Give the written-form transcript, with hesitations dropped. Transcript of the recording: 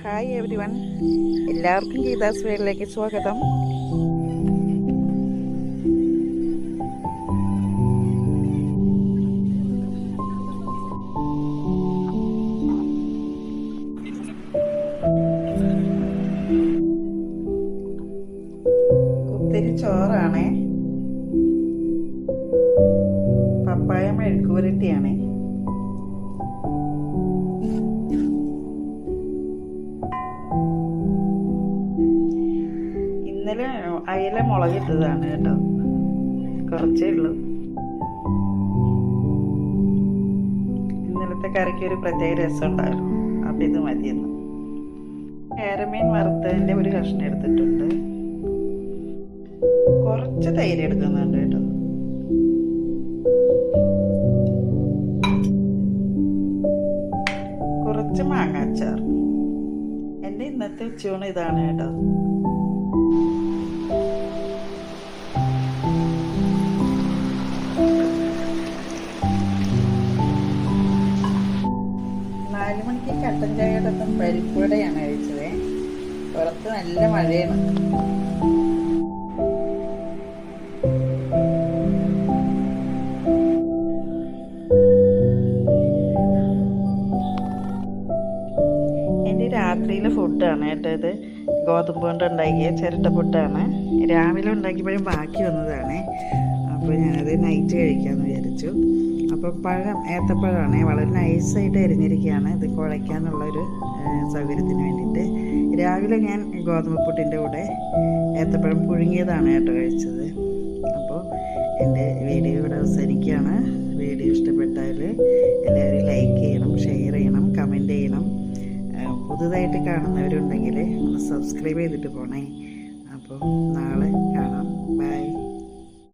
Hi every one, എല്ലാവർക്കും ഗീതാസ് വേളിലേക്ക് സ്വാഗതം. കുത്തിരി ചോറാണേ, പപ്പായ മെഴുക്കുപുരട്ടിയാണേ. ഇന്നലെ അയല മുളകിട്ടതാണ് കേട്ടോ, കുറച്ചേ ഉള്ളൂ. ഇന്നലത്തെ കറിക്ക് ഒരു പ്രത്യേക രസം ഉണ്ടായിരുന്നു, അപ്പം ഇത് മതിയെന്ന്. കേരമീൻ വറുത്തതിൻ്റെ ഒരു കഷ്ണം എടുത്തിട്ടുണ്ട്. കുറച്ച് തൈര് എടുക്കുന്നുണ്ട് കേട്ടോ. കുറച്ച് മാങ്ങാച്ചാർ. എൻ്റെ ഇന്നത്തെ ഉച്ചയൂണ് ഇതാണ് കേട്ടോ. നാല് മണിക്ക് കട്ടൻ ചായയോടൊപ്പം പരിപ്പുവടയാണ് കഴിച്ചത്. പുറത്ത് നല്ല മഴയാണ്. എൻ്റെ രാത്രിയിലെ ഫുഡാണ് കേട്ടോ ഇത്. ഗോതമ്പ് കൊണ്ട് ഉണ്ടാക്കിയ ചിരട്ടപ്പുട്ടാണ്. രാവിലെ ഉണ്ടാക്കിയപ്പോഴും ബാക്കി വന്നതാണ്. അപ്പോൾ ഞാനത് നൈറ്റ് കഴിക്കാമെന്ന് വിചാരിച്ചു. അപ്പോൾ ഏത്തപ്പഴമാണ്, വളരെ നൈസായിട്ട് അരിഞ്ഞിരിക്കുകയാണ്. ഇത് കുഴയ്ക്കാനുള്ളൊരു സൗകര്യത്തിന് വേണ്ടിയിട്ട്. രാവിലെ ഞാൻ ഗോതമ്പ് പുട്ടിൻ്റെ കൂടെ ഏത്തപ്പഴം പുഴുങ്ങിയതാണ് കേട്ടോ കഴിച്ചത്. അപ്പോൾ എൻ്റെ വീഡിയോ ഇവിടെ അവസാനിക്കുകയാണ്. വീഡിയോ ഇഷ്ടപ്പെട്ടാൽ എല്ലാവരും ലൈക്ക് ചെയ്യണം, ഷെയർ ചെയ്യണം, കമൻറ്റ് ചെയ്യണം. പുതുതായിട്ട് കാണുന്നവരുണ്ടെങ്കിൽ ഒന്ന് സബ്സ്ക്രൈബ് ചെയ്തിട്ട് പോണേ. അപ്പോൾ നാളെ